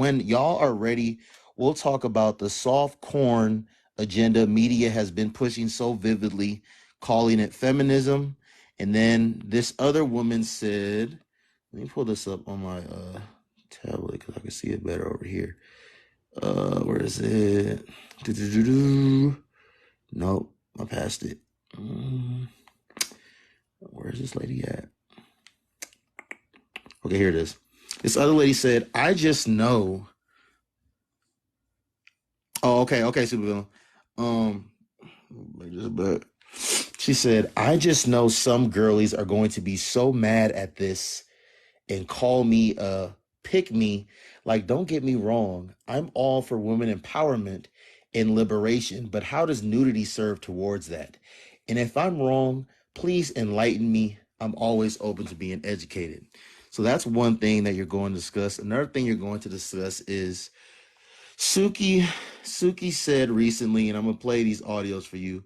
When y'all are ready, we'll talk about the soft corn agenda media has been pushing so vividly, calling it feminism. And then this other woman said, let me pull this up on my tablet because I can see it better over here. Where is it? Nope, I passed it. Where's this lady at? Okay, here it is. This other lady said, I just know. Oh, okay, Supervillain. She said, I just know some girlies are going to be so mad at this and call me a pick me. Like, don't get me wrong. I'm all for women empowerment and liberation, but how does nudity serve towards that? And if I'm wrong, please enlighten me. I'm always open to being educated. So that's one thing that you're going to discuss. Another thing you're going to discuss is Suki said recently, and I'm going to play these audios for you.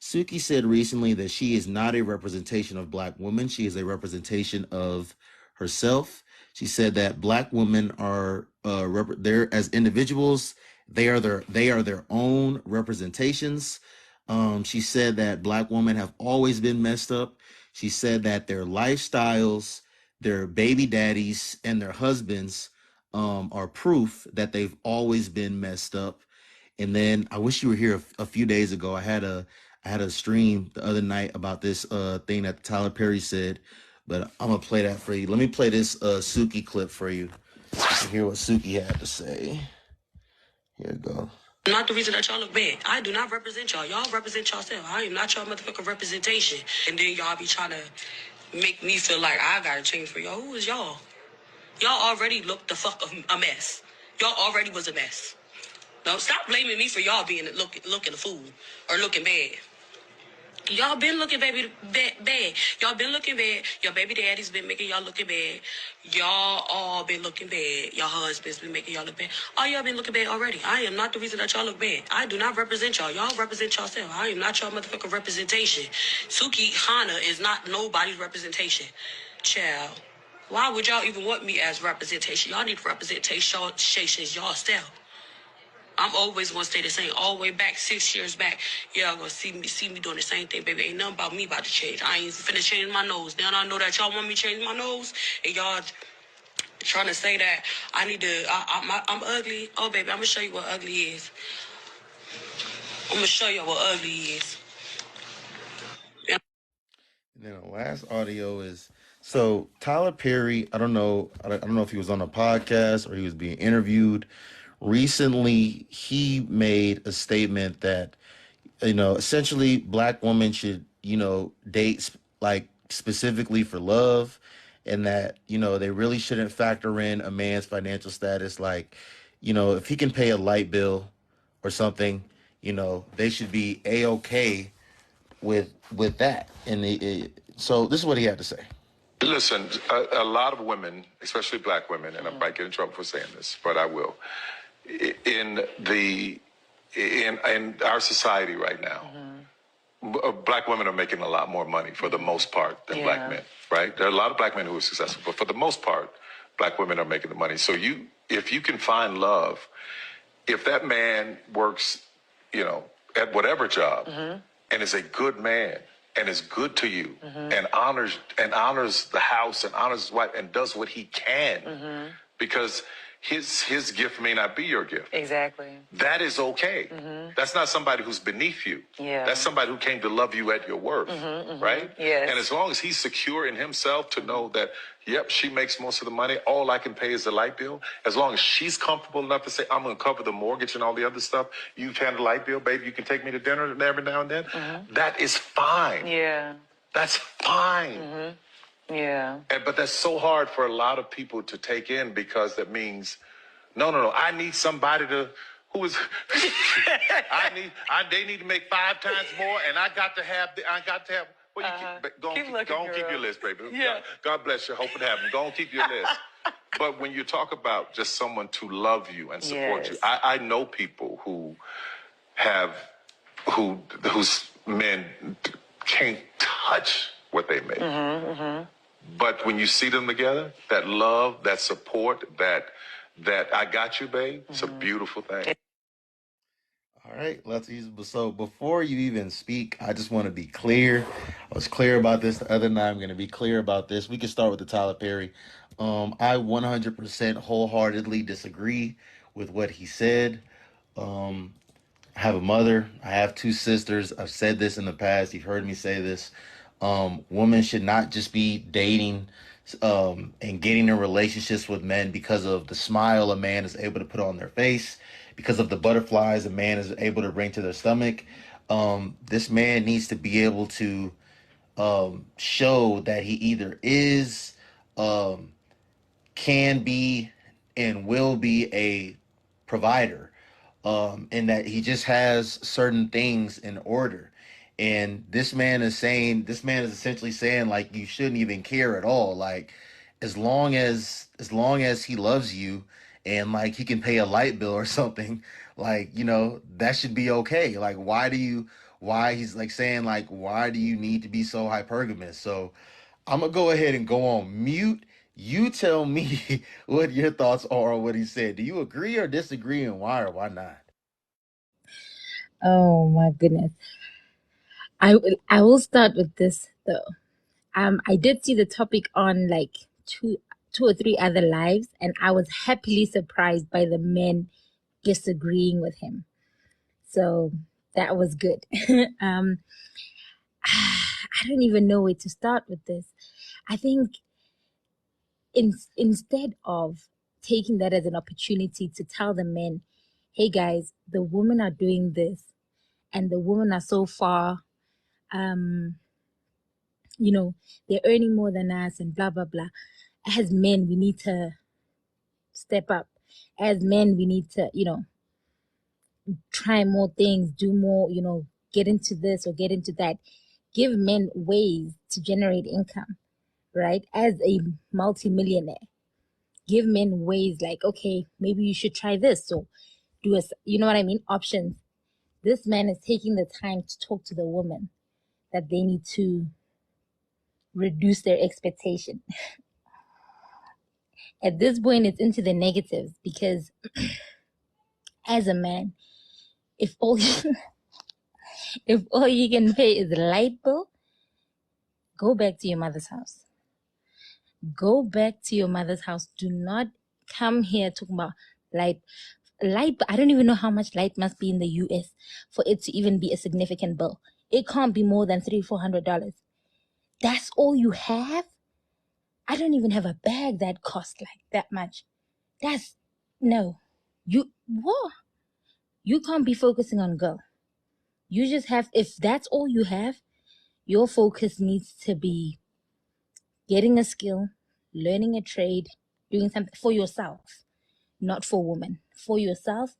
Suki said recently that she is not a representation of Black women. She is a representation of herself. She said that Black women are they're as individuals, they are their own representations. She said that Black women have always been messed up. She said that their lifestyles, their baby daddies, and their husbands are proof that they've always been messed up. And then I wish you were here a few days ago. I had a stream the other night about this thing that Tyler Perry said, but I'm gonna play that for you. Let me play this Suki clip for you to hear what Suki had to say. Here it goes. Not the reason that y'all look bad. I do not represent y'all. Y'all represent yourself. I am not y'all motherfucking representation. And then y'all be trying to make me feel like I gotta change for y'all. Who is y'all? Y'all already looked the fuck a mess. Y'all already was a mess. No, stop blaming me for y'all being looking a fool or looking bad. Y'all been looking bad. Y'all been looking bad. Your baby daddy's been making y'all looking bad. Y'all all been looking bad. Your husband's been making y'all look bad. All y'all been looking bad already. I am not the reason that y'all look bad. I do not represent y'all. Y'all represent yourself. I am not y'all motherfucking representation. Sukihana is not nobody's representation. Child. Why would y'all even want me as representation? Y'all need representation yourself. I'm always gonna stay the same. All the way back 6 years back, y'all gonna see me doing the same thing, baby. Ain't nothing about me about to change. I ain't finna change my nose. Now I know that y'all want me to change my nose, and y'all trying to say that I need to. I'm ugly. Oh, baby, I'm gonna show you what ugly is. I'm gonna show you what ugly is. Yeah. And then the last audio is. So Tyler Perry, I don't know if he was on a podcast or he was being interviewed. Recently, he made a statement that, essentially Black women should, date like specifically for love, and that, they really shouldn't factor in a man's financial status. Like, if he can pay a light bill or something, they should be A-okay with that. And so this is what he had to say. Listen, a lot of women, especially Black women, and I might get in trouble for saying this, but I will. In our society right now, Black women are making a lot more money for the most part than Black men, right? There are a lot of Black men who are successful, but for the most part, Black women are making the money. So if you can find love, if that man works, at whatever job, and is a good man, and is good to you, and honors the house, and honors his wife, and does what he can, because his gift may not be your gift. Exactly. That is okay. That's not somebody who's beneath you. Yeah. That's somebody who came to love you at your worth, right? Yes. And as long as he's secure in himself to know that, yep, she makes most of the money, all I can pay is the light bill. As long as she's comfortable enough to say, I'm going to cover the mortgage and all the other stuff, you've had the light bill, baby, you can take me to dinner every now and then. That is fine. Yeah. That's fine. Yeah. But that's so hard for a lot of people to take in, because that means, no, I need somebody who is, they need to make 5 times more, and I got to have, well, you keep your list, baby. Yeah. God bless you. Hope it happens. Go and keep your list. But when you talk about just someone to love you and support you, I know people whose men can't touch what they make. But when you see them together, that love, that support, that I got you, babe. It's a beautiful thing. All right, let's use. So before you even speak, I just want to be clear. I was clear about this the other night. I'm going to be clear about this. We can start with the Tyler Perry. I 100% wholeheartedly disagree with what he said. Um, I have a mother. I have two sisters. I've said this in the past. You've heard me say this. Women should not just be dating and getting in relationships with men because of the smile a man is able to put on their face, because of the butterflies a man is able to bring to their stomach. This man needs to be able to show that he either is, um, can be, and will be a provider, and that he just has certain things in order. And this man is essentially saying like you shouldn't even care at all. Like as long as he loves you and like he can pay a light bill or something, like that should be okay. Like why he's like saying like why do you need to be so hypergamous? So I'm gonna go ahead and go on mute. You tell me what your thoughts are on what he said. Do you agree or disagree, and why or why not? Oh my goodness. I will start with this though. I did see the topic on like two or three other lives, and I was happily surprised by the men disagreeing with him. So that was good. um, I don't even know where to start with this. I think instead of taking that as an opportunity to tell the men, hey guys, the women are doing this, and the women are so far, um, they're earning more than us, and blah blah blah. As men, we need to step up. As men, we need to, try more things, do more, get into this or get into that. Give men ways to generate income, right? As a multimillionaire, give men ways like, okay, maybe you should try this. So do a, you know what I mean? Options. This man is taking the time to talk to the woman that they need to reduce their expectation. At this point, it's into the negatives because as a man, if all if all you can pay is a light bill, go back to your mother's house. Go back to your mother's house. Do not come here talking about light. Light. I don't even know how much light must be in the U.S. for it to even be a significant bill. It can't be more than $300-400. That's all you have. I don't even have a bag that costs like that much. That's no. You what? You can't be focusing on girl. You just have. If that's all you have, your focus needs to be getting a skill, learning a trade, doing something for yourself, not for women. For yourself,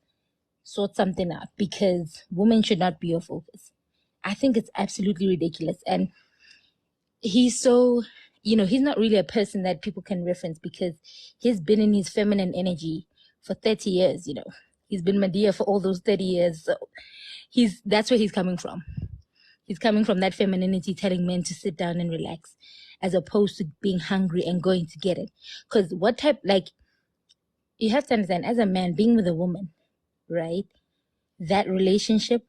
sort something out because women should not be your focus. I think it's absolutely ridiculous. And he's so, he's not really a person that people can reference because he's been in his feminine energy for 30 years, He's been Medea for all those 30 years. So that's where he's coming from. He's coming from that femininity telling men to sit down and relax as opposed to being hungry and going to get it. Because you have to understand, as a man, being with a woman, right? That relationship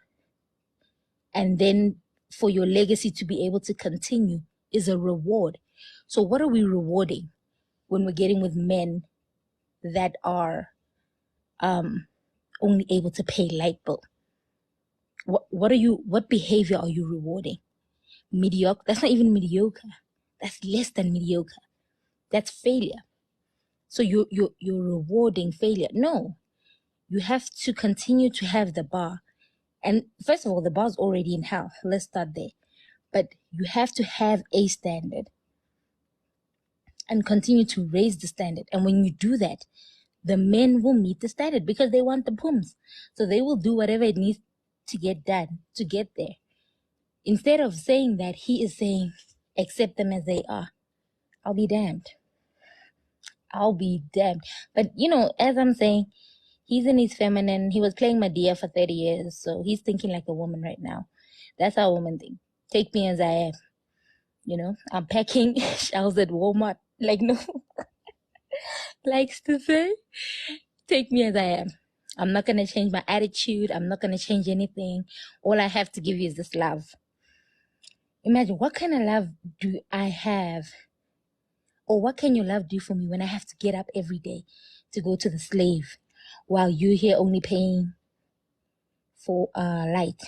and then for your legacy to be able to continue is a reward. So what are we rewarding when we're getting with men that are only able to pay light bill? What behavior are you rewarding? Mediocre? That's not even mediocre. That's less than mediocre. That's failure. So you're rewarding failure. No, you have to continue to have the bar. And first of all, the bar's already in hell. Let's start there. But you have to have a standard and continue to raise the standard. And when you do that, the men will meet the standard because they want the pooms. So they will do whatever it needs to get done to get there. Instead of saying that, he is saying, accept them as they are. I'll be damned. I'll be damned. But, as I'm saying, he's in his feminine. He was playing Medea for 30 years. So he's thinking like a woman right now. That's how women think. Take me as I am. I'm packing shelves at Walmart. Like, no. likes to say, take me as I am. I'm not going to change my attitude. I'm not going to change anything. All I have to give you is this love. Imagine, what kind of love do I have? Or what can your love do for me when I have to get up every day to go to the slave while you're here only paying for light?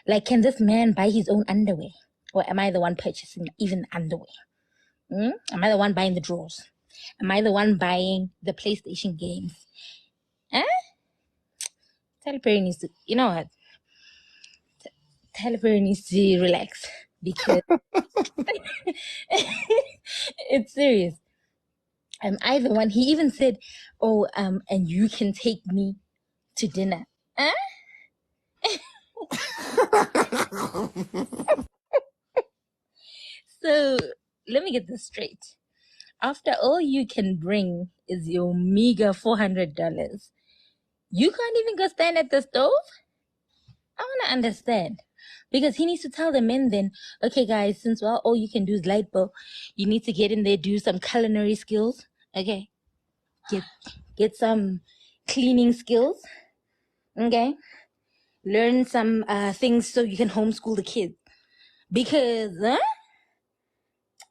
Like, can this man buy his own underwear? Or am I the one purchasing even the underwear? Am I the one buying the drawers? Am I the one buying the PlayStation games? Huh? Tyler Perry needs to, you know what? Tyler Perry needs to relax because it's serious. Am I the one? He even said, "Oh, and you can take me to dinner." Huh? So let me get this straight. After all you can bring is your meager $400, you can't even go stand at the stove? I want to understand. Because he needs to tell the men then, okay, guys, since all you can do is light bulb, you need to get in there, do some culinary skills. Okay. Get some cleaning skills. Okay. Learn some things so you can homeschool the kids. Because,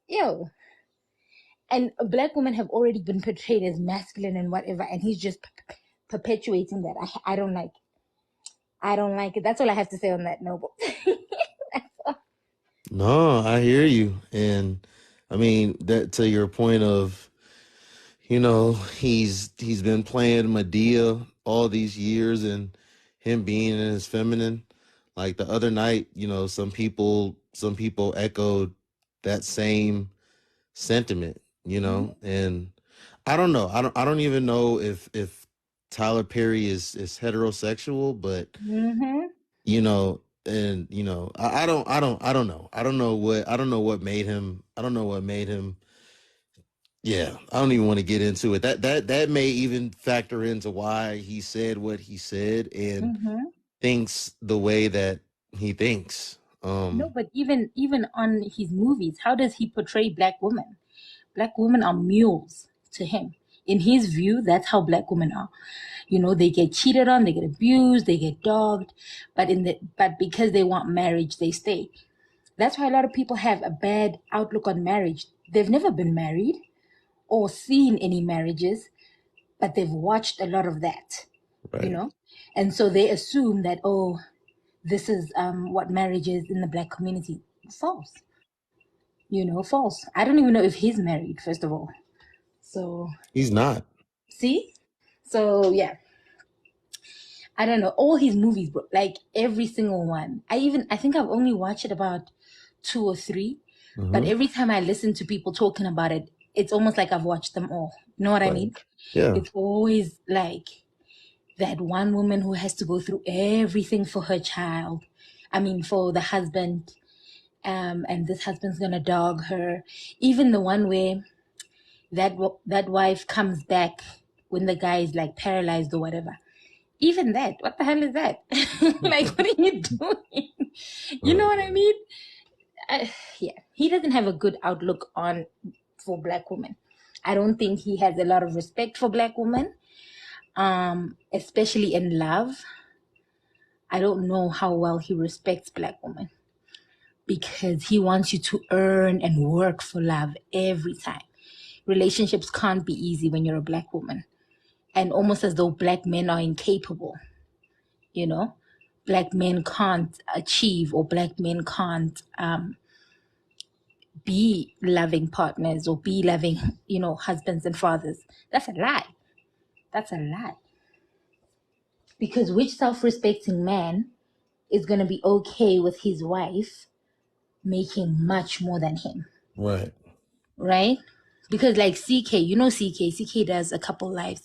yo, and black women have already been portrayed as masculine and whatever, and he's just perpetuating that. I don't like it. I don't like it. That's all I have to say on that, Noble. No, I hear you. And I mean that to your point of, he's been playing Medea all these years and him being in his feminine. Like the other night, some people echoed that same sentiment, and I don't know. I don't even know if Tyler Perry is heterosexual, but Mm-hmm. I don't know. I don't know what made him. I don't know what made him. Yeah, I don't even want to get into it. That may even factor into why he said what he said and Mm-hmm. thinks the way that he thinks. No, but even on his movies, how does he portray black women? Black women are mules to him. In his view, that's how black women are. They get cheated on, they get abused, they get dogged, but because they want marriage, they stay. That's why a lot of people have a bad outlook on marriage. They've never been married or seen any marriages, but they've watched a lot of that, you Right. know? And so they assume that, oh, this is what marriage is in the black community. False. False. I don't even know if he's married, first of all. So, He's not. see? So, yeah. I don't know. All his movies, bro. Like, every single one. I think I've only watched it about 2 or 3. But Hmm. every time I listen to people talking about it, it's almost like I've watched them all. You know what I Right. mean? Yeah. It's always like that one woman who has to go through everything for her child. I mean, for the husband. And this husband's gonna dog her. Even the one where that wife comes back when the guy is like paralyzed or whatever. Even that, what the hell is that? Like, what are you doing? You know Right. what I mean? Yeah, he doesn't have a good outlook for black women. I don't think he has a lot of respect for black women, especially in love. I don't know how well he respects black women because he wants you to earn and work for love every time. Relationships can't be easy when you're a black woman, and almost as though black men are incapable, you know? Black men can't achieve, or black men can't be loving partners or be loving, husbands and fathers. That's a lie. That's a lie. Because which self respecting man is going to be okay with his wife making much more than him? Right. Right? Because, like CK, CK does a couple lives.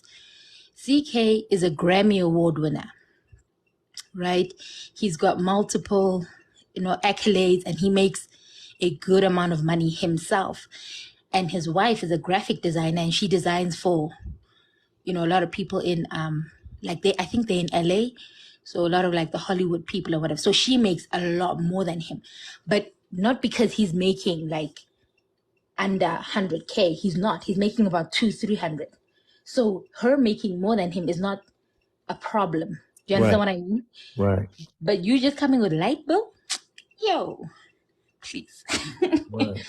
CK is a Grammy Award winner, right? He's got multiple, accolades, and he makes a good amount of money himself. And his wife is a graphic designer, and she designs for, a lot of people in I think they're in LA. So a lot of like the Hollywood people or whatever. So she makes a lot more than him. But not because he's making like under 100K. He's not. He's making about 200-300. So her making more than him is not a problem. Do you understand what I mean? Right. But you just coming with light bill? Yo, please. Right.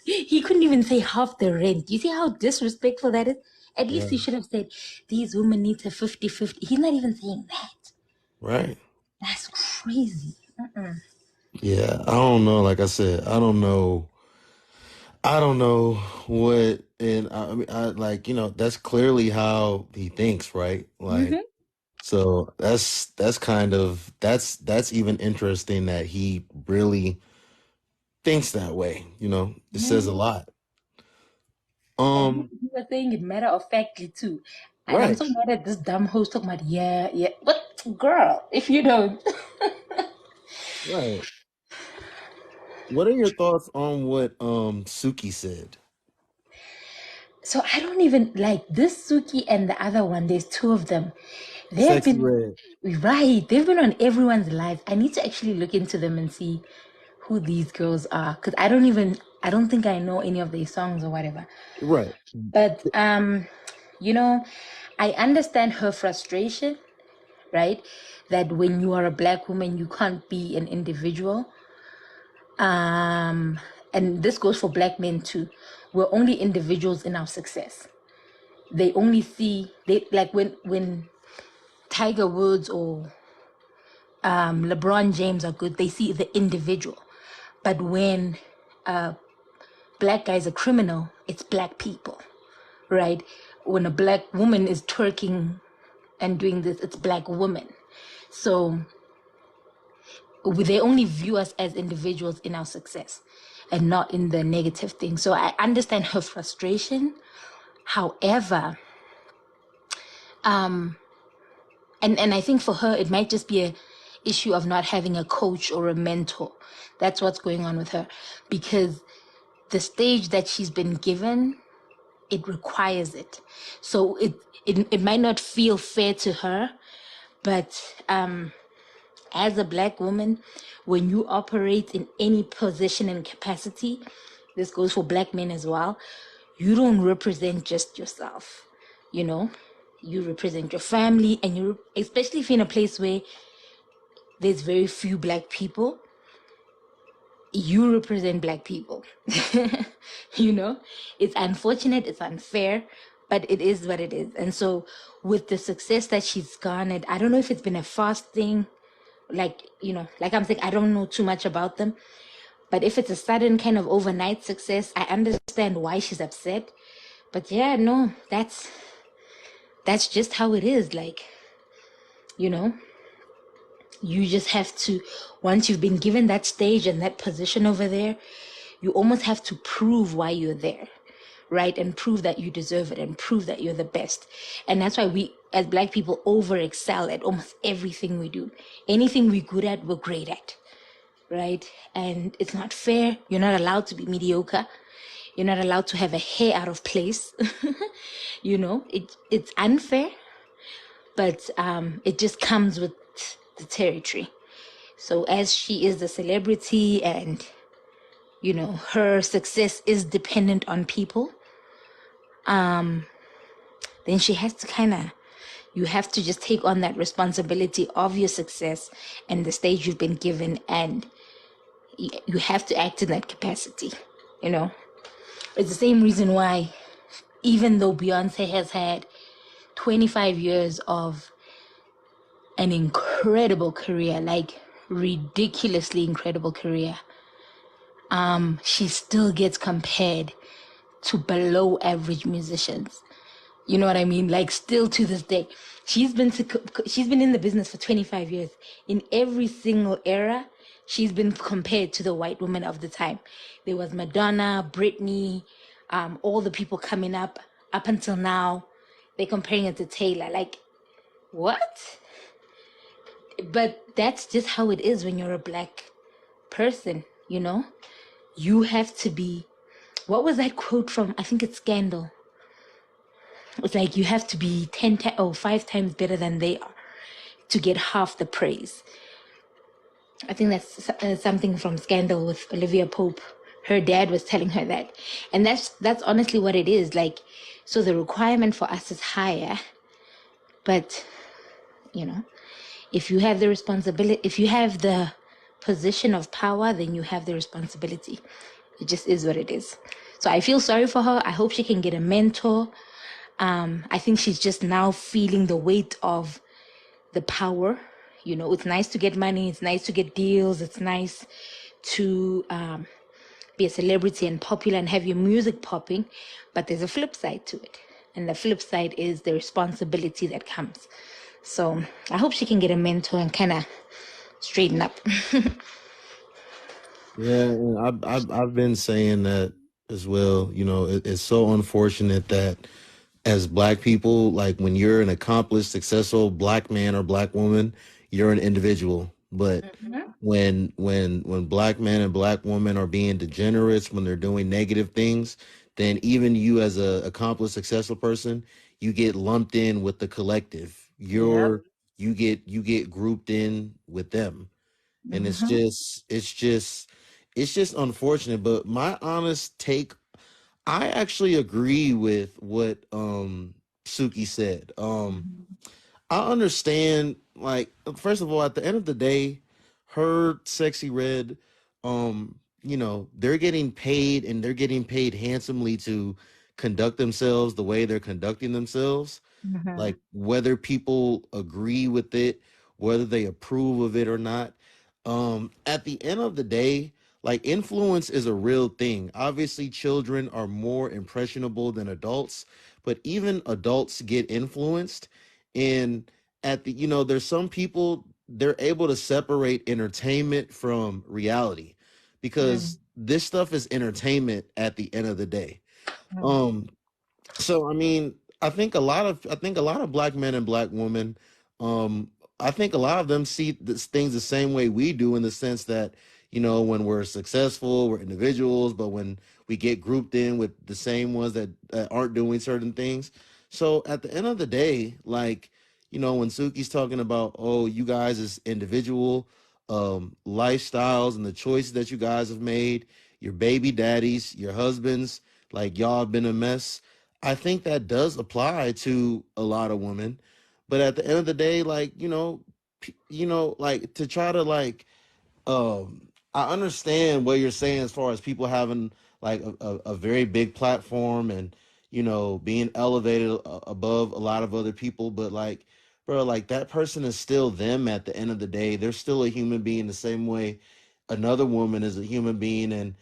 He couldn't even say half the rent. You see how disrespectful that is? At least he Right. should have said, these women need a 50-50. He's not even saying that. Right. That's crazy. Yeah, I don't know. Like I said, I don't know. I don't know what, and I mean, I like, that's clearly how he thinks, right? Like, Mm-hmm. so that's even interesting that he really thinks that way. It says a Mm-hmm. lot. And Um, you were saying it matter of factly too. And I'm right, so mad at this dumb host talking about, yeah, yeah. What? Girl, if you don't. right. What are your thoughts on what Suki said? So I don't even like this Suki and the other one. There's two of them. They've Sexy been Red. right. They've been on everyone's lives. I need to actually look into them and see who these girls are because I don't think I know any of their songs or whatever. Right. But I understand her frustration, right? That when you are a black woman, you can't be an individual. And this goes for black men too. We're only individuals in our success. They only see they like when Tiger Woods or LeBron James are good, they see the individual. But when black guy is a criminal, it's black people, right? When a black woman is twerking and doing this, it's black women. So they only view us as individuals in our success and not in the negative thing. So I understand her frustration. However, and I think for her it might just be a issue of not having a coach or a mentor. That's what's going on with her, because the stage that she's been given, it requires it. So it might not feel fair to her, but as a black woman, when you operate in any position and capacity, this goes for black men as well, you don't represent just yourself. You represent your family, and especially if you're in a place where there's very few black people, you represent black people. It's unfortunate, it's unfair, but it is what it is. And so with the success that she's garnered, I don't know if it's been a fast thing, like I'm saying, I don't know too much about them, but if it's a sudden kind of overnight success, I understand why she's upset. But yeah, no, that's just how it is. Like, you just have to, once you've been given that stage and that position over there, you almost have to prove why you're there, right? And prove that you deserve it and prove that you're the best. And that's why we, as black people, over excel at almost everything we do. Anything we're good at, we're great at, right? And it's not fair. You're not allowed to be mediocre. You're not allowed to have a hair out of place. It's unfair, but it just comes with the territory. So as she is a celebrity and her success is dependent on people, then she has to you have to just take on that responsibility of your success and the stage you've been given, and you have to act in that capacity. It's the same reason why, even though Beyonce has had 25 years of an incredible career, like ridiculously incredible career, she still gets compared to below average musicians. You know what I mean? Like, still to this day, she's been in the business for 25 years. In every single era, she's been compared to the white woman of the time. There was Madonna, Britney, all the people coming up until now. They're comparing it to Taylor. Like, what? But that's just how it is when you're a black person. You have to be, what was that quote from? I think it's Scandal. It's like you have to be 5 times better than they are to get half the praise. I think that's something from Scandal with Olivia Pope. her dad was telling her that. And that's honestly what it is. Like, so the requirement for us is higher, but you know, if you have the responsibility, if you have the position of power, then you have the responsibility. It just is what it is. So I feel sorry for her. I hope she can get a mentor. I think she's just now feeling the weight of the power. You know, it's nice to get money, it's nice to get deals, it's nice to be a celebrity and popular and have your music popping, but there's a flip side to it. And the flip side is the responsibility that comes. So I hope she can get a mentor and kind of straighten up. Yeah, and I've been saying that as well. You know, it's so unfortunate that as black people, like when you're an accomplished, successful black man or black woman, you're an individual. But when black men and black women are being degenerates, when they're doing negative things, then even you as a accomplished, successful person, you get lumped in with the collective. Yep. You get grouped in with them, and it's just unfortunate. But my honest take, I actually agree with what Suki said. I understand, like, first of all, at the end of the day, her Sexy Red, they're getting paid, and they're getting paid handsomely to conduct themselves the way they're conducting themselves. Like, whether people agree with it, whether they approve of it or not. At the end of the day, like, influence is a real thing. Obviously, children are more impressionable than adults, but even adults get influenced. And there's some people, they're able to separate entertainment from reality, because this stuff is entertainment at the end of the day. Um, so I mean, I think a lot of black men and black women, um, I think a lot of them see things the same way we do, in the sense that, when we're successful, we're individuals, but when we get grouped in with the same ones that aren't doing certain things. So at the end of the day, like, when Suki's talking about, oh, you guys as individual lifestyles and the choices that you guys have made, your baby daddies, your husbands, like, y'all have been a mess. I think that does apply to a lot of women, but at the end of the day, like, like, to try to, like, I understand what you're saying as far as people having, like, a very big platform, and being elevated above a lot of other people, but, like, bro, like, that person is still them. At the end of the day, they're still a human being, the same way another woman is a human being. And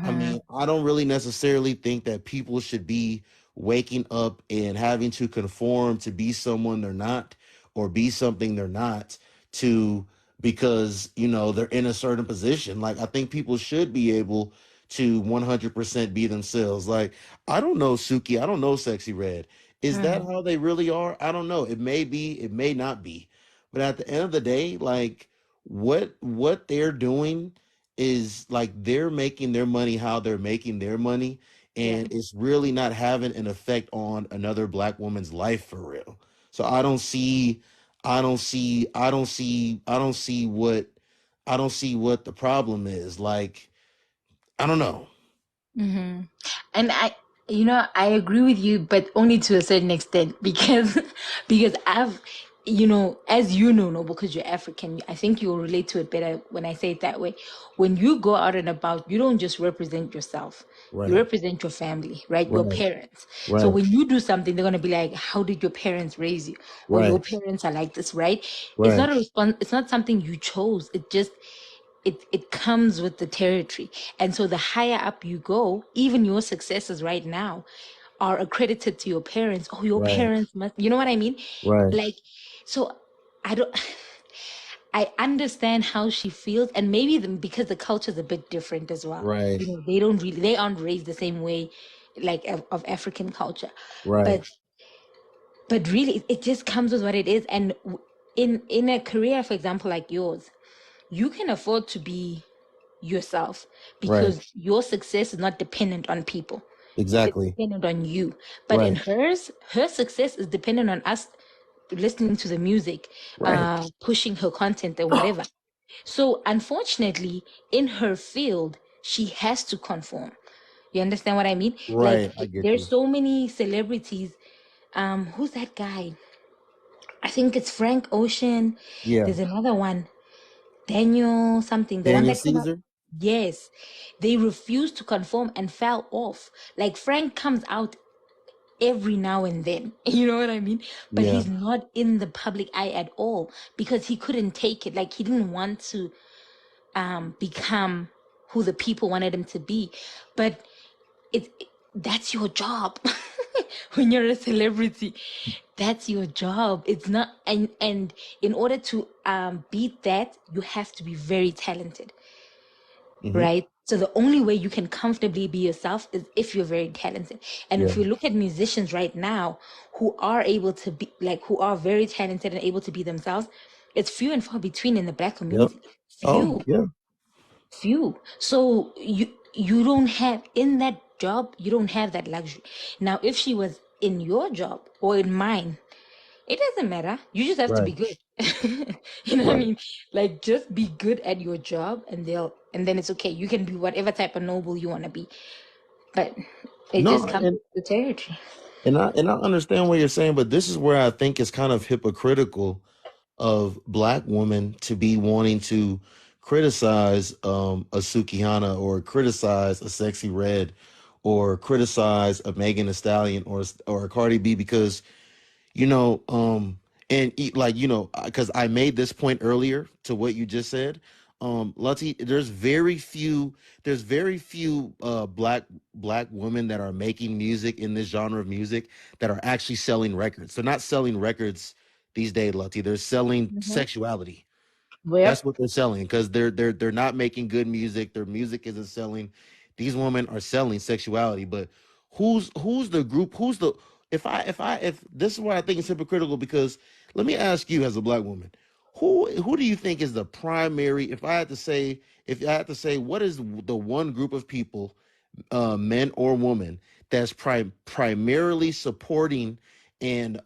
I mean, I don't really necessarily think that people should be waking up and having to conform to be someone they're not, or be something they're not, to because they're in a certain position. Like, I think people should be able to 100% be themselves. Like, I don't know Suki, I don't know Sexy Red. Is that how they really are? I don't know. It may be, it may not be. But at the end of the day, like, what they're doing is, like, they're making their money how they're making their money, Yeah. and it's really not having an effect on another black woman's life for real. So I don't see what the problem is. Like, I don't know. And I agree with you, but only to a certain extent, because because I've, as you know, no, because you're African, I think you'll relate to it better when I say it that way. When you go out and about, you don't just represent yourself. You Right. represent your family, right? Your Right. parents. So Right. when you do something, they're gonna be like, "How did your parents raise you?" Or your Right. parents are like this, right? It's Right. not a response. It's not something you chose. It comes with the territory. And so the higher up you go, even your successes right now are accredited to your parents. Oh, your Right. parents must, you know what I mean? Right. Like, so I don't, I understand how she feels, and maybe because the culture is a bit different as well. Right. They aren't raised the same way, like of African culture. Right. But really, it just comes with what it is. And in a career, for example, like yours, you can afford to be yourself Right. because your success is not dependent on people. It's Exactly. dependent on you. But in Right. her success is dependent on us listening to the music, Right. pushing her content and whatever. So unfortunately, in her field, she has to conform. You understand what I mean? Like, Right. I get there's you. so many celebrities. Who's that guy? I think it's Frank Ocean. Yeah. There's another one, Daniel something, the one Daniel that came out. Caesar. Yes, they refused to conform and fell off. Like, Frank comes out every now and then, you know what I mean? But Yeah. he's not in the public eye at all because he couldn't take it. Like, he didn't want to become who the people wanted him to be. But that's your job. When you're a celebrity, that's your job. It's not, and in order to beat that, you have to be very talented, Hmm. right? So the only way you can comfortably be yourself is if you're very talented. And Yeah. if you look at musicians right now who are able to be like, who are very talented and able to be themselves, it's few and far between in the Black Yep. community. Oh, Few. yeah. Few. So you don't have, in that job, you don't have that luxury. Now if she was in your job or in mine, it doesn't matter. You just have to be Right. good. You know what I Right. mean? Like, just be good at your job, and then it's okay. You can be whatever type of noble you want to be. But it No, just comes and with the territory. I understand what you're saying, but this is where I think it's kind of hypocritical of black women to be wanting to criticize a Sukihana or criticize a Sexy Red or criticize a Megan Thee Stallion or a Cardi B because you know, like because I made this point earlier to what you just said. Lati, there's very few black women that are making music in this genre of music that are actually selling records. They're not selling records these days, Lati. They're selling Mm-hmm. sexuality. That's Yep. what they're selling because they're not making good music. Their music isn't selling. These women are selling sexuality. But who's the group? Who's the if this is why I think it's hypocritical because let me ask you as a black woman, who do you think is the primary? If I had to say what is the one group of people, men or woman, that's primarily supporting and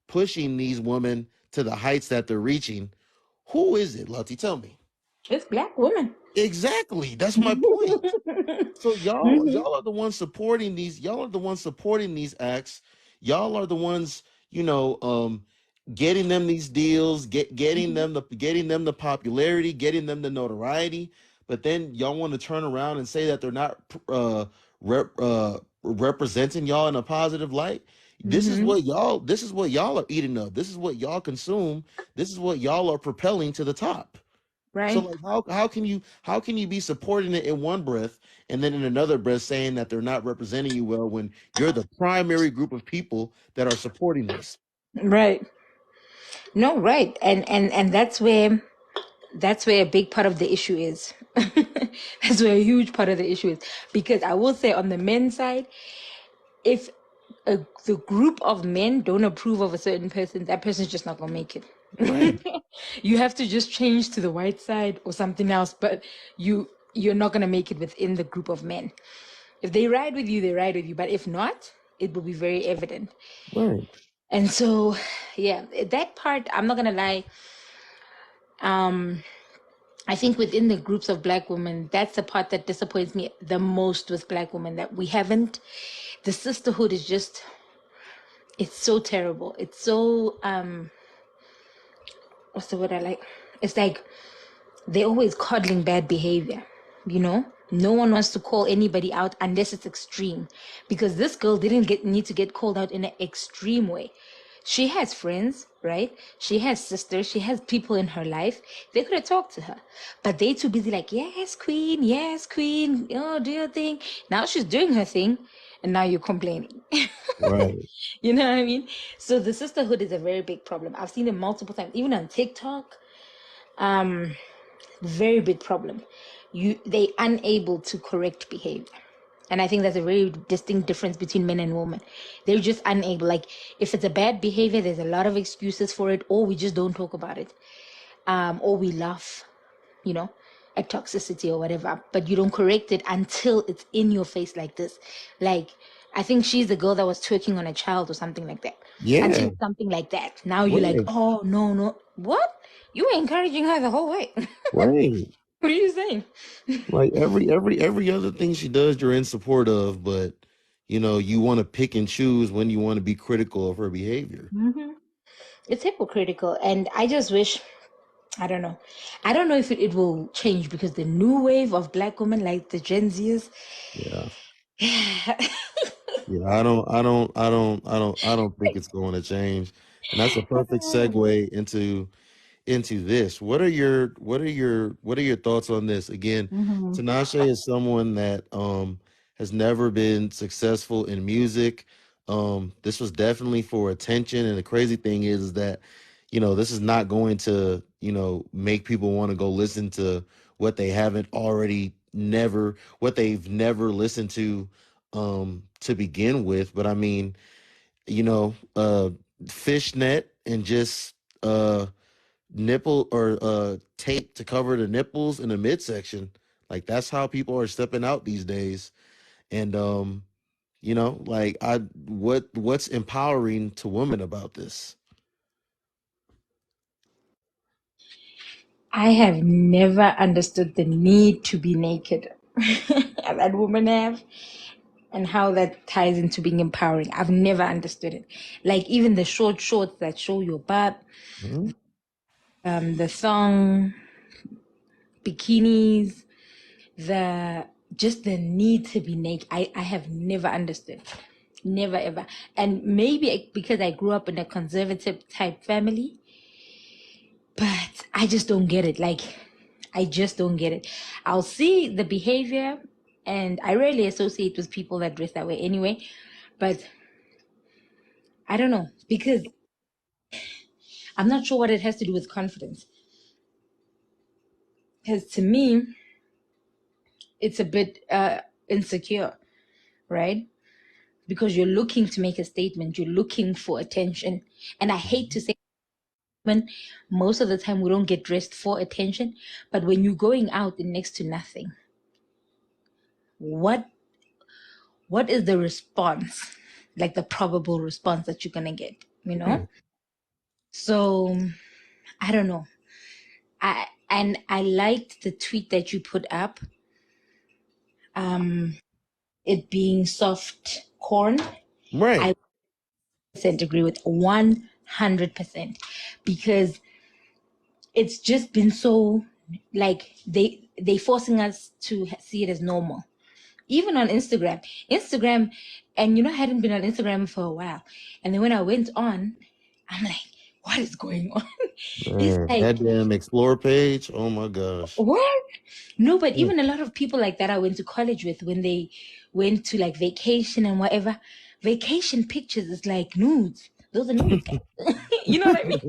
pushing these women to the heights that they're reaching? Who is it, Lottie? Tell me. It's Black women. Exactly. That's my point. So Hmm. y'all are the ones supporting these. Y'all are the ones supporting these acts. Y'all are the ones, getting them these deals, getting them the popularity, getting them the notoriety. But then y'all want to turn around and say that they're not representing y'all in a positive light. Hmm. This is what y'all are eating up. This is what y'all consume. This is what y'all are propelling to the top. So Right. like how can you be supporting it in one breath and then in another breath saying that they're not representing you well when you're the primary group of people that are supporting this? Right. No, right. And that's where a big part of the issue is. That's where a huge part of the issue is. Because I will say, on the men's side, if the group of men don't approve of a certain person, that person's just not gonna make it. Right. You have to just change to the white side or something else, but you're not gonna make it within the group of men. If they ride with you, they ride with you. But if not, it will be very evident. Right. And so, yeah, that part, I'm not gonna lie. Um, I think within the groups of Black women, that's the part that disappoints me the most with Black women, that we haven't. The sisterhood is just, it's so terrible. It's so what's the word I like? It's like they're always coddling bad behavior, you know? No one wants to call anybody out unless it's extreme. Because this girl didn't need to get called out in an extreme way. She has friends, right? She has sisters. She has people in her life. They could have talked to her. But they too busy like, yes, queen. Oh, do your thing. Now she's doing her thing. And now you're complaining. Right. You know what I mean? So the sisterhood is a very big problem. I've seen it multiple times, even on TikTok. Very big problem. They unable to correct behavior. And I think that's a very distinct difference between men and women. They're just unable. Like, if it's a bad behavior, there's a lot of excuses for it, or we just don't talk about it. Or we laugh, you know, at toxicity or whatever. But you don't correct it until it's in your face like this. Like, I think she's the girl that was twerking on a child or something like that. Until Yeah. it's something like that. Now you're like, Right. oh, no, no. What? You were encouraging her the whole way. Right. What are you saying? Like every other thing she does, you're in support of, but you want to pick and choose when you want to be critical of her behavior. Hmm. It's hypocritical, and I just wish. I don't know. I don't know if it will change because the new wave of black women, like the Gen Zers, Yeah. I Yeah, I don't think it's going to change. And that's a perfect segue into this. What are your thoughts on this? Again, Mhm. Tinashe is someone that has never been successful in music. This was definitely for attention, and the crazy thing is that this is not going to make people want to go listen to what they haven't already never what they've never listened to begin with. But I mean, fishnet and just nipple or tape to cover the nipples in the midsection. Like that's how people are stepping out these days. And like what's empowering to women about this? have never understood the need to be naked that women have and how that ties into being empowering. I've never understood it. Like even the short shorts that show your butt, Mhm. the thong, bikinis, the just the need to be naked. I have never understood. Never ever. And maybe because I grew up in a conservative type family, but I just don't get it. Like, I just don't get it. I'll see the behavior, and I rarely associate with people that dress that way anyway. But I don't know because I'm not sure what it has to do with confidence. Because to me, it's a bit insecure, right? Because you're looking to make a statement, you're looking for attention. And I hate to say, when most of the time we don't get dressed for attention, but when you're going out in next to nothing, what what is the response, like the probable response that you're gonna get, you know? Yeah. So I don't know. I liked the tweet that you put up, it being soft corn. I Right. agree with 100% because it's just been so, like, they forcing us to see it as normal, even on Instagram. And I hadn't been on Instagram for a while, and then when I went on, I'm like, what is going on? It's Man, like, that damn explore page. Oh my gosh. what? No, but Mm. even a lot of people like that I went to college with, when they went to like vacation and whatever, vacation pictures is like nudes. Those are nudes, guys. You know what I mean?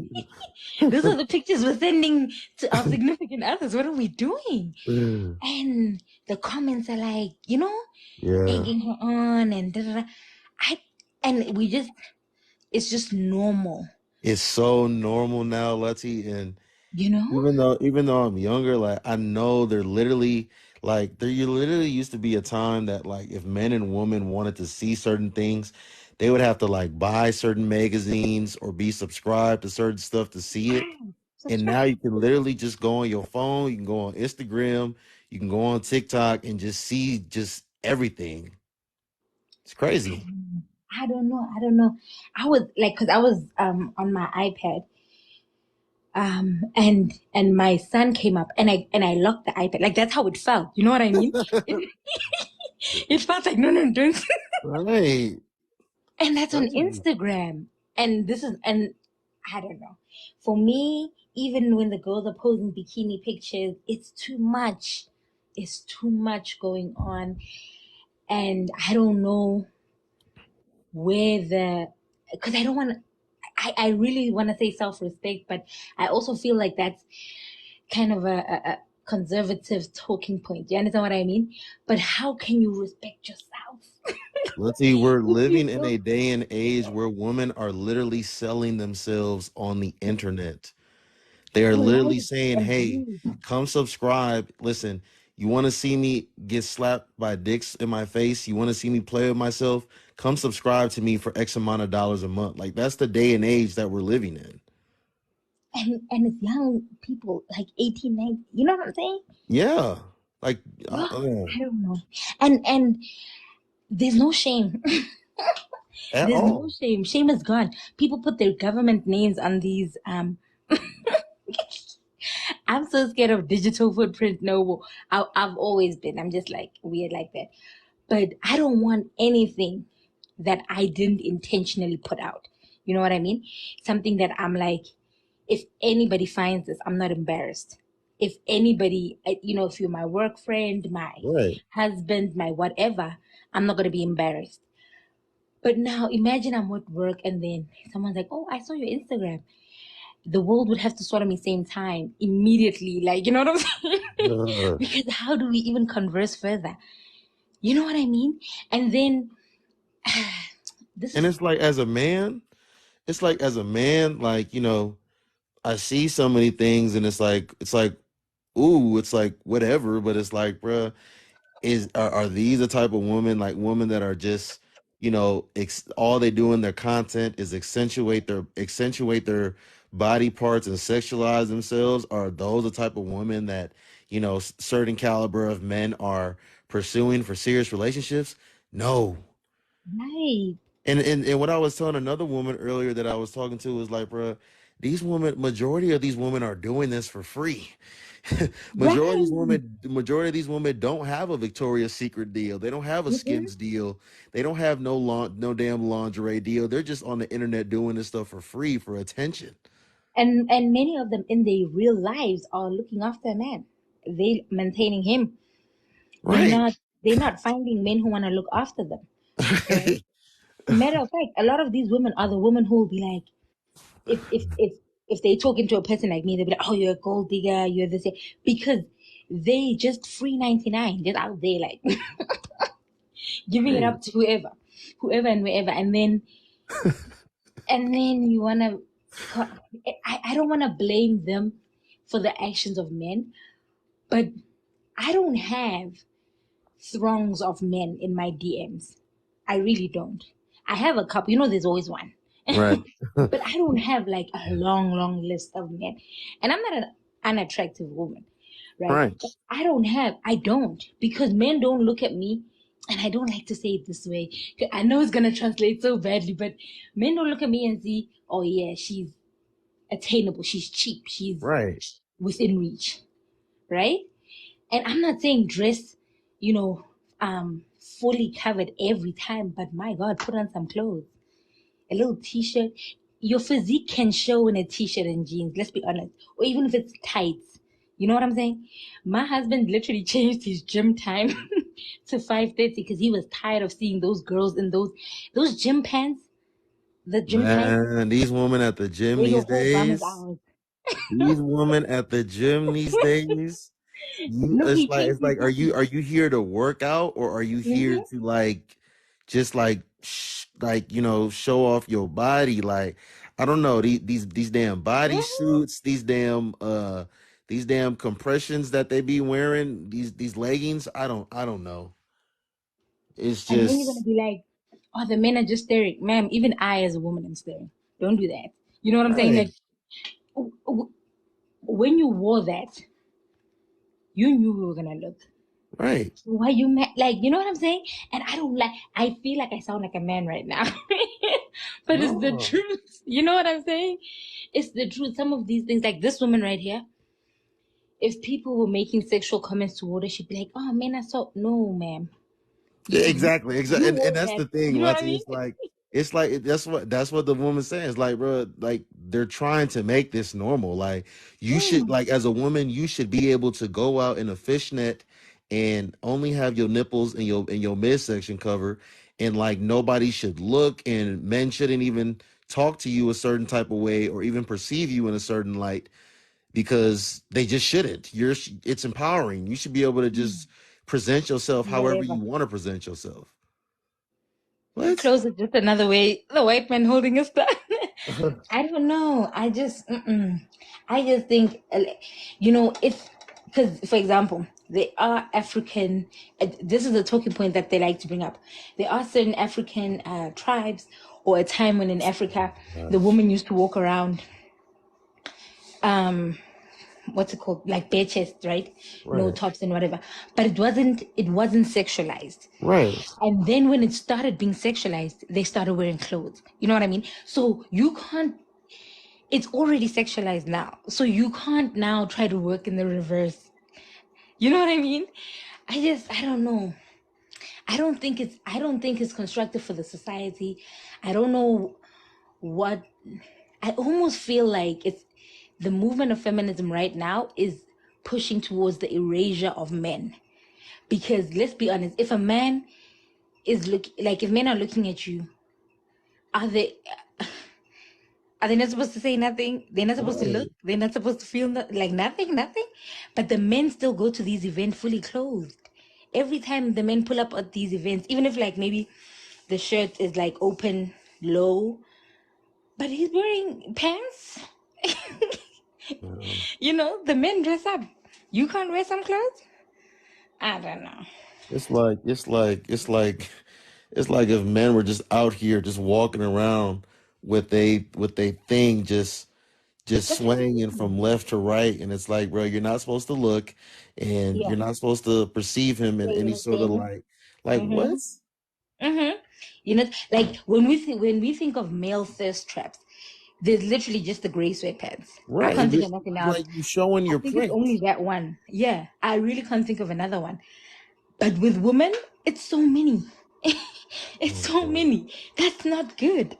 Those are the pictures we're sending to our significant others. What are we doing? And the comments are like, Yeah. egging her on and da, da, da. I and we just it's just normal, It's so normal now, Letty, and you know? even though I'm younger, like I know they're literally like there you literally used to be a time that like if men and women wanted to see certain things, they would have to like buy certain magazines or be subscribed to certain stuff to see it. And Subscribe. now you can literally just go on your phone, you can go on Instagram, you can go on TikTok and just see just everything. It's crazy. I don't know. I don't know. I was like, because I was on my iPad, and my son came up, and I locked the iPad. Like that's how it felt. You know what I mean? It, it felt like, no, no, don't. Right. And that's on Crazy. Instagram. And I don't know. For me, even when the girls are posing bikini pictures, it's too much. It's too much going on. And I don't know where because I don't want to, I really want to say self respect, but I also feel like that's kind of a conservative talking point. Do you understand what I mean? But how can you respect yourself Let's see, we're if you living in feel a day and age where women are literally selling themselves on the internet. They are for literally likes saying, and hey, views? come subscribe. Listen, you want to see me get slapped by dicks in my face? You want to see me play with myself? Come subscribe to me for X amount of dollars a month. Like, that's the day and age that we're living in. and it's young people like 18, 19. You know what I'm saying? Yeah. Like, Well, I don't know. And there's no shame. at There's no all. shame. Shame is gone. People put their government names on these. I'm so scared of digital footprint. No, I've always been. I'm just like weird like that. But I don't want anything that I didn't intentionally put out. You know what I mean? Something that I'm like, if anybody finds this, I'm not embarrassed. If anybody, if you're my work friend, my Right. husband, my whatever, I'm not going to be embarrassed. But now imagine I'm at work and then someone's like, oh, I saw your Instagram. The world would have to swallow me same time immediately. Like, you know what I'm saying? Uh, Because how do we even converse further? You know what I mean? And then this and is it's like, as a man, like, I see so many things and it's like, ooh, it's like whatever, but it's like, bruh, are these the type of women that are just, all they do in their content is accentuate their body parts and sexualize themselves? Are those the type of women that, certain caliber of men are pursuing for serious relationships? No. right. And what I was telling another woman earlier that I was talking to was like, bruh, majority of these women are doing this for free. Right. Majority of these women don't have a Victoria's Secret deal. They don't have a Mhm. Skims deal. They don't have no damn lingerie deal. They're just on the internet doing this stuff for free for attention. And many of them in their real lives are looking after a man. They maintaining him. They're Right. not they're not finding men who want to look after them. Right? Matter of fact, a lot of these women are the women who will be like, if they talk into a person like me, they'll be like, oh, you're a gold digger, you're this, because they just free 99, just out there like giving it Right. up to whoever and wherever, and then you wanna, I don't wanna blame them for the actions of men, but I don't have throngs of men in my DMs. I really don't. I have a couple. There's always one. Right. But I don't have like a long, long list of men. And I'm not an unattractive woman, right? Right. But I don't, because men don't look at me, and I don't like to say it this way. I know it's going to translate so badly, but men don't look at me and see, oh, yeah, she's attainable, she's cheap, she's Right. within reach, right? And I'm not saying dress, you know, fully covered every time, but my God, put on some clothes, a little t-shirt. Your physique can show in a t-shirt and jeans, let's be honest, or even if it's tights. You know what I'm saying? My husband literally changed his gym time to 5:30 because he was tired of seeing those girls in those gym pants, the gym tights. Man, these women at the gym Where your these whole bum is days, out. these women at the gym these days, No, it's he like changed it's his like mind. are you here to work out, or are you here Mm-hmm. to just show off your body? Like, I don't know, these damn body Mm-hmm. suits, these damn compressions that they be wearing, these leggings. I don't know. It's And then you're gonna just be like, oh, the men are just staring. Ma'am, even I as a woman am staring. Don't do that. You know what I'm saying? right, Like, when you wore that, you knew we were gonna look. right. Why you like, you know what I'm saying? And I don't like, I feel like I sound like a man right now. But it's the No, truth. You know what I'm saying? It's the truth. Some of these things, like this woman right here, if people were making sexual comments toward her, she'd be like, oh man, I saw, no, ma'am. yeah, You, exactly, you exactly, and wore that's that. the thing, You know what I Lati. mean? It's like that's what the woman saying. It's like, bro, like they're trying to make this normal. Like, you should, Mm, like, as a woman, you should be able to go out in a fishnet and only have your nipples and your midsection covered, and like nobody should look, and men shouldn't even talk to you a certain type of way or even perceive you in a certain light because they just shouldn't. It's empowering. You should be able to mm, just present yourself however whatever. you want to present yourself. Your What? clothes are just another way the white man holding us down. I don't know. I just think, if, because for example, there are African. This is a talking point that they like to bring up. There are certain African tribes, or a time when in Africa the Gosh. woman used to walk around what's it called, like bare chest, right? No Right. tops and whatever. But it wasn't sexualized. Right. And then when it started being sexualized, they started wearing clothes. You know what I mean? So you can't, it's already sexualized now. So you can't now try to work in the reverse. You know what I mean? I don't know. I don't think it's constructive for the society. I don't know what, I almost feel like it's the movement of feminism right now is pushing towards the erasure of men. Because let's be honest, if a man if men are looking at you, are they not supposed to say nothing? They're not supposed to Right. look. They're not supposed to feel like nothing. But the men still go to these events fully clothed. Every time the men pull up at these events, even if like maybe the shirt is like open low, but he's wearing pants. Yeah. The men dress up. You can't wear some clothes. I don't know. It's like if men were just out here just walking around with a thing just That's what swinging it is. from left to right, and it's like, bro, you're not supposed to look, and Yeah. you're not supposed to perceive him in Say any sort of anything. like what? Mm-hmm. Mm-hmm. Like when we think of male thirst traps, there's literally just the gray sweatpants. I Right. can't think of nothing else. Like you showing I your think it's only print. that one. Yeah, I really can't think of another one. But with women, it's so many. It's Oh, so God. many. That's not good.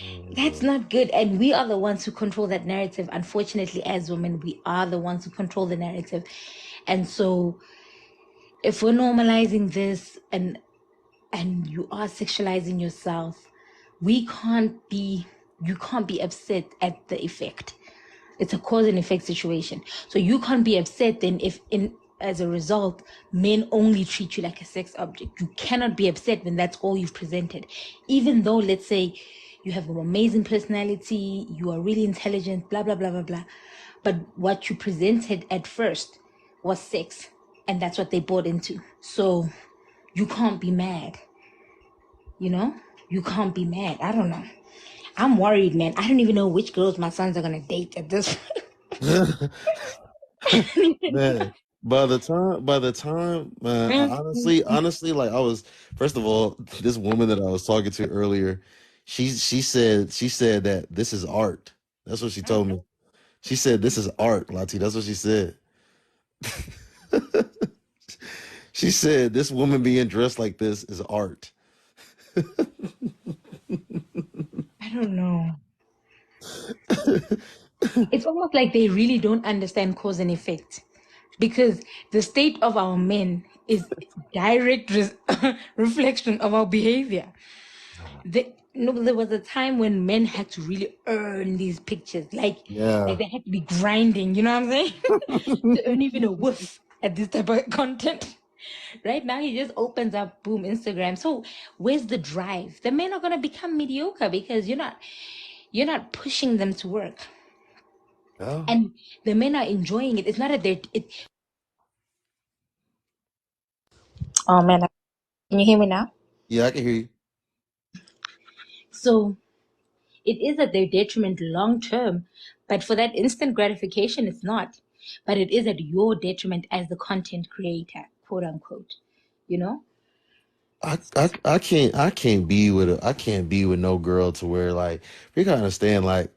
Oh, That's God. not good. And we are the ones who control that narrative. Unfortunately, as women, we are the ones who control the narrative. And so if we're normalizing this and you are sexualizing yourself, we can't be you can't be upset at the effect. It's a cause and effect situation. So you can't be upset then if in as a result men only treat you like a sex object. You cannot be upset when that's all you've presented. Even though, let's say, you have an amazing personality, you are really intelligent, blah blah blah blah blah. But what you presented at first was sex, and that's what they bought into. So you can't be mad. You know? You can't be mad. I don't know. I'm worried, man. I don't even know which girls my sons are gonna date at this. Man, by the time, man, honestly, like I was, first of all, this woman that I was talking to earlier, she said that this is art. That's what she told me. She said this is art, Lati. That's what she said. She said this woman being dressed like this is art. I don't know. It's almost like they really don't understand cause and effect, because the state of our men is direct reflection of our behavior. There was a time when men had to really earn these pictures, like Yeah. they had to be grinding. You know what I'm saying? To earn even a whiff at this type of content. Right now, he just opens up, boom, Instagram. So where's the drive? The men are gonna become mediocre because you're not pushing them to work, Yeah. and the men are enjoying it. It's not that they're it. Oh man, can you hear me now? Yeah, I can hear you. So it is at their detriment long term, but for that instant gratification, it's not. But it is at your detriment as the content creator, quote unquote. You know? I can't be with no girl to where like you gotta understand like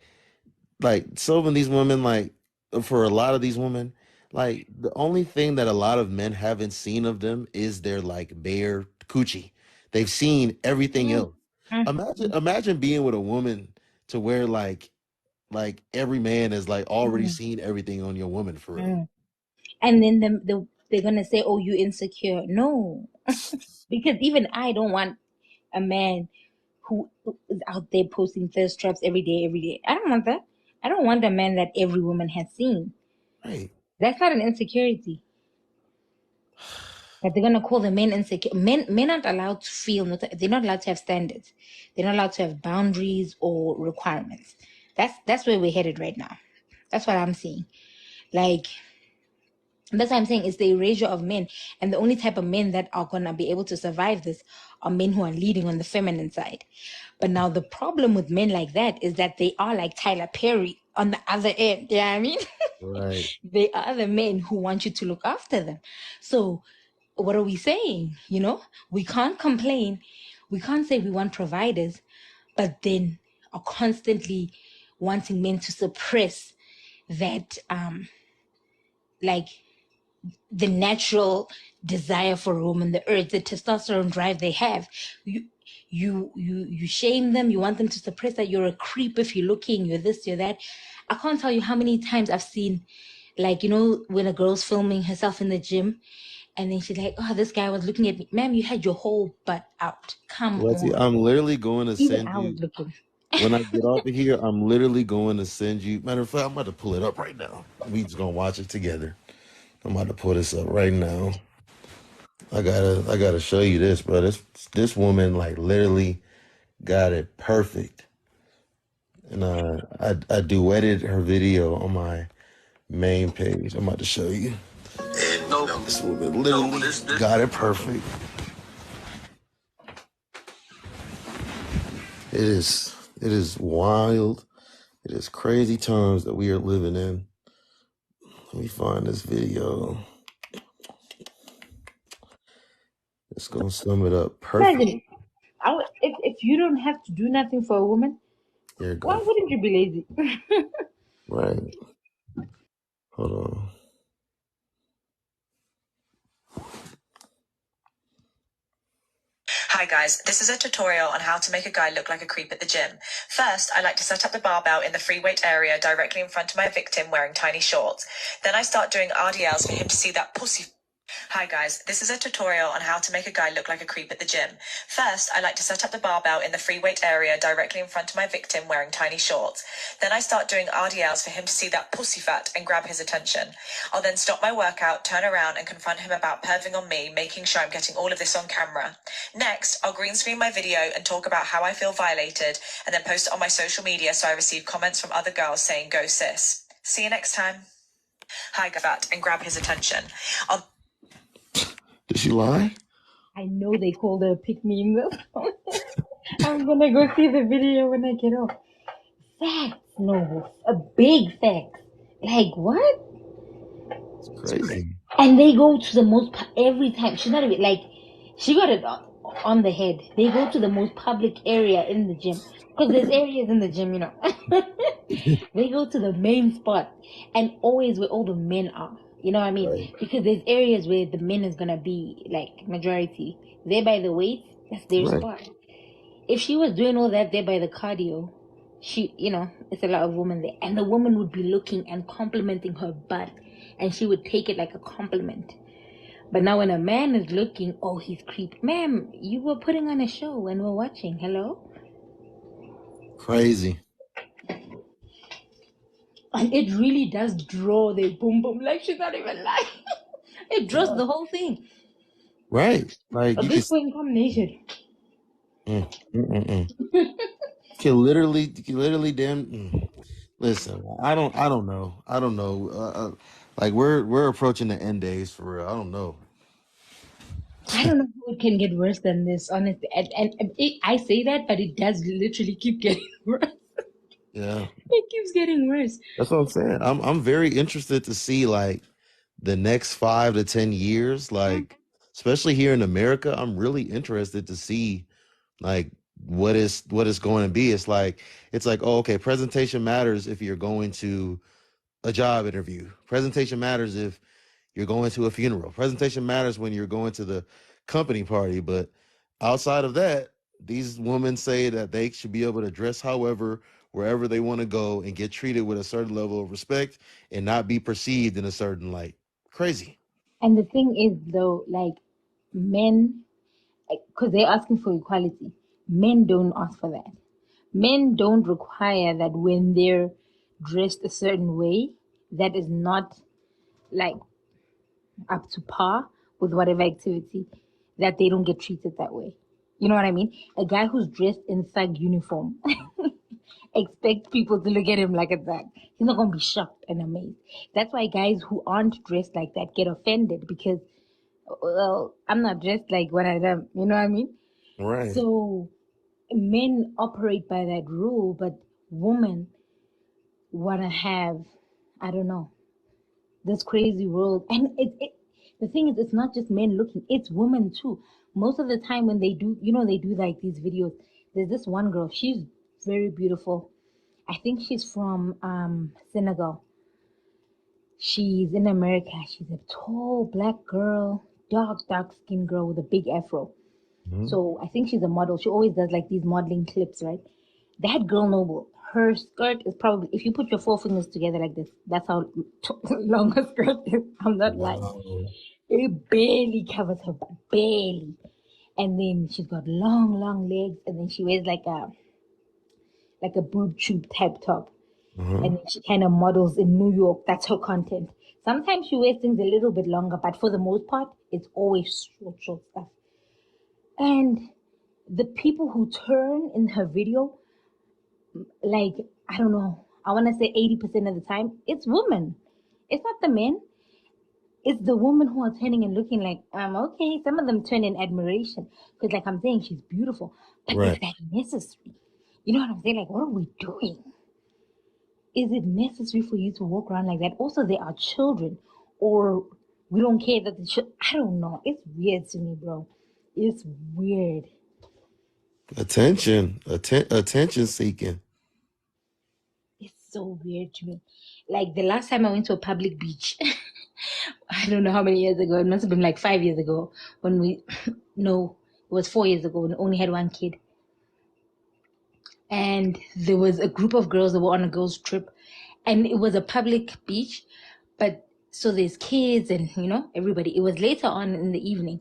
some of these women, like for a lot of these women, like the only thing that a lot of men haven't seen of them is their like bare coochie. They've seen everything Mm, else. mm, Imagine being with a woman to where like every man has like already mm, seen everything on your woman for real. mm. And then they're gonna say, "Oh, you insecure." No, because even I don't want a man who is out there posting thirst traps every day, every day. I don't want that. I don't want a man that every woman has seen. Right. That's not an insecurity. But they're gonna call the men insecure. Men aren't allowed to feel. They're not allowed to have standards. They're not allowed to have boundaries or requirements. That's where we're headed right now. That's what I'm seeing. Like, that's what I'm saying. It's the erasure of men, and the only type of men that are gonna be able to survive this are men who are leading on the feminine side. But now the problem with men like that is that they are like Tyler Perry. on the other end. Yeah, I mean, Right. they are the men who want you to look after them. So, what are we saying? We can't complain. We can't say we want providers, but then are constantly wanting men to suppress that, like the natural desire for a woman, the urge, the testosterone drive they have. You shame them. You want them to suppress that. You're a creep if you're looking. You're this. You're that. I can't tell you how many times I've seen, like, when a girl's filming herself in the gym, and then she's like, "Oh, this guy was looking at me, ma'am. You had your whole butt out. Come Lexi, on." I'm literally going to Even send I was you looking. when I get off of here. I'm literally going to send you. Matter of fact, I'm about to pull it up right now. We just gonna watch it together. I'm about to pull this up right now. I gotta show you this, bro. This woman like literally got it perfect, and I duetted her video on my main page. I'm about to show you. And no, this woman literally got it perfect. It is wild. It is crazy times that we are living in. Let me find this video. It's gonna sum it up perfect. Imagine, if you don't have to do nothing for a woman, Here it why goes. wouldn't you be lazy? Right. Hold on. Hi guys, this is a tutorial on how to make a guy look like a creep at the gym. First, I like to set up the barbell in the free weight area directly in front of my victim wearing tiny shorts. Then I start doing RDLs for him to see that pussy. Hi guys, this is a tutorial on how to make a guy look like a creep at the gym. First, I like to set up the barbell in the free weight area directly in front of my victim wearing tiny shorts. Then I start doing RDLs for him to see that pussy fat and grab his attention. I'll then stop my workout, turn around and confront him about perving on me, making sure I'm getting all of this on camera. Next, I'll green screen my video and talk about how I feel violated and then post it on my social media so I receive comments from other girls saying go sis. See you next time. Hi, fat and grab his attention. Did she lie? I know they called her pick me in the I'm gonna go see the video when I get off. Facts, no, a big fact. Like what? It's crazy. And they go to the most every time. She's not even like she got it on the head. They go to the most public area in the gym because there's areas in the gym. They go to the main spot and always where all the men are. You know what I mean? Right. Because there's areas where the men is gonna be like majority. There by the weights, that's their Right. spot. If she was doing all that there by the cardio, it's a lot of women there, and the woman would be looking and complimenting her butt, and she would take it like a compliment. But now when a man is looking, oh, he's creep. Ma'am, you were putting on a show and we're watching. Hello? Crazy. And it really does draw the boom boom like she's not even lying. It draws the whole thing. Right. Like At you this could. point, come naked. You can literally damn. Listen, I don't know. I don't know. Like we're approaching the end days for real. I don't know. I don't know how it can get worse than this, honestly. I say that, but it does literally keep getting worse. Yeah, It keeps getting worse. that's what I'm saying. I'm very interested to see like the next 5 to 10 years, like especially here in America. I'm really interested to see like what is going to be. It's like, oh, okay, presentation matters if you're going to a job interview. Presentation matters if you're going to a funeral. Presentation matters when you're going to the company party. But outside of that, these women say that they should be able to dress however, wherever they want to go and get treated with a certain level of respect and not be perceived in a certain light. Crazy. And the thing is, though, like men, because they're asking for equality, men don't ask for that. Men don't require that when they're dressed a certain way, that is not like up to par with whatever activity, that they don't get treated that way. You know what I mean? A guy who's dressed in thug uniform expect people to look at him like a thug. He's not gonna be shocked and amazed. That's why guys who aren't dressed like that get offended because, well, I'm not dressed like what I am. You know what I mean? Right. So men operate by that rule, but women wanna have, I don't know, this crazy world. And the thing is, it's not just men looking, it's women too. Most of the time when they do, they do like these videos. There's this one girl, she's very beautiful. I think she's from Senegal. She's in America. She's a tall black girl, dark skinned girl with a big afro. Mhm. So I think she's a model. She always does like these modeling clips, right? That girl Noble, her skirt is probably, if you put your four fingers together like this, that's how long her skirt is. I'm not lying. Wow. It barely covers her butt, barely. And then she's got long legs, and then she wears like a boob tube type top. Uh-huh. And then she kind of models in New York. That's her content. Sometimes she wears things a little bit longer, but for the most part, it's always short stuff. And the people who turn in her video, like, I don't know, I want to say 80% of the time, it's women. It's not the men. It's the women who are turning and looking like, okay. Some of them turn in admiration because, like I'm saying, she's beautiful. But is Right. that necessary? You know what I'm saying? Like, what are we doing? Is it necessary for you to walk around like that? Also, they are children, or we don't care that the I don't know. It's weird to me, bro. It's weird. Attention seeking. It's so weird to me. Like the last time I went to a public beach, I don't know how many years ago. It must have been like 5 years ago when we, no, it was 4 years ago when we only had one kid. And there was a group of girls that were on a girls' trip, and it was a public beach. But so there's kids and, everybody. It was later on in the evening,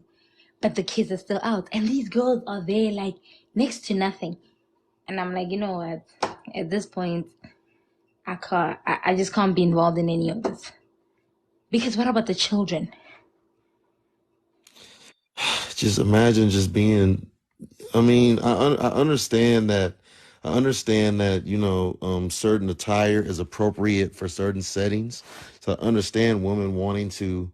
but the kids are still out. And these girls are there like next to nothing. And I'm like, you know what? At this point, I can't, I just can't be involved in any of this. Because what about the children? Just imagine just being. I mean, I understand that. I understand that certain attire is appropriate for certain settings. So I understand women wanting to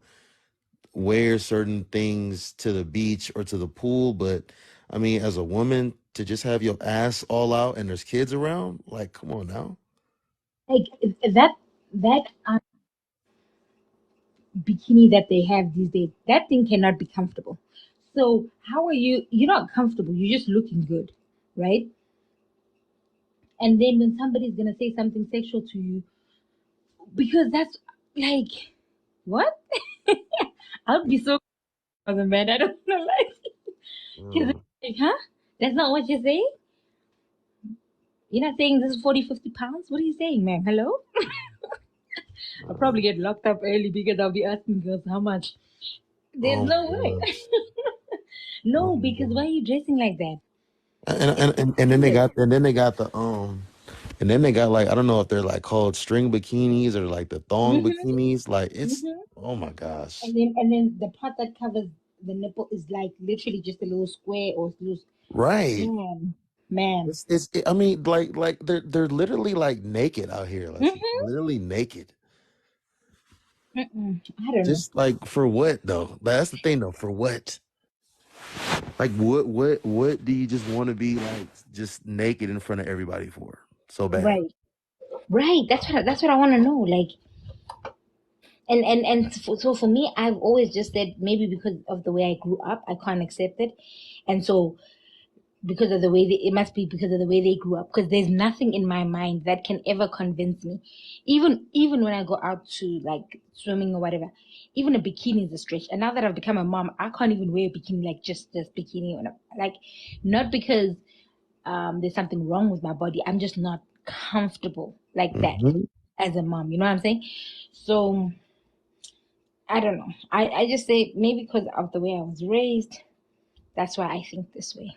wear certain things to the beach or to the pool, but I mean, as a woman, to just have your ass all out and there's kids around, like, come on now. Like that bikini that they have these days, that thing cannot be comfortable. So how are you? You're not comfortable. You're just looking good, right? And then when somebody's gonna say something sexual to you, because that's like what? I'll be so as a man. I don't know, like, because Mm, like, huh? That's not what you're saying. You're not saying this is 40, 50 pounds. What are you saying, ma'am? Hello? I'll probably mm. get locked up early because I'll be asking girls how much. There's Oh my no way. gosh. Oh No, my because why gosh. are you dressing like that? And then they Weird. got and then they got like I don't know if they're like called string bikinis or like the thong Mm-hmm, bikinis. Like it's mm-hmm. oh my gosh. And then the part that covers the nipple is like literally just a little square or loose. Right. Man, man. I mean like they're literally like naked out here. Like Mm-hmm. literally naked. Mm-mm. I don't know. Just like for what though? That's the thing though. For what? Like what do you just want to be like just naked in front of everybody for? So bad. Right, right. That's what I want to know. Like, so for me, I've always just said maybe because of the way I grew up, I can't accept it, and so because of the way it must be because of the way they grew up. Because there's nothing in my mind that can ever convince me, even when I go out to like swimming or whatever. Even a bikini is a stretch. And now that I've become a mom, I can't even wear a bikini like just bikini. Like, not because there's something wrong with my body. I'm just not comfortable like that Hmm. as a mom. You know what I'm saying? So I don't know. I just say maybe because of the way I was raised, that's why I think this way.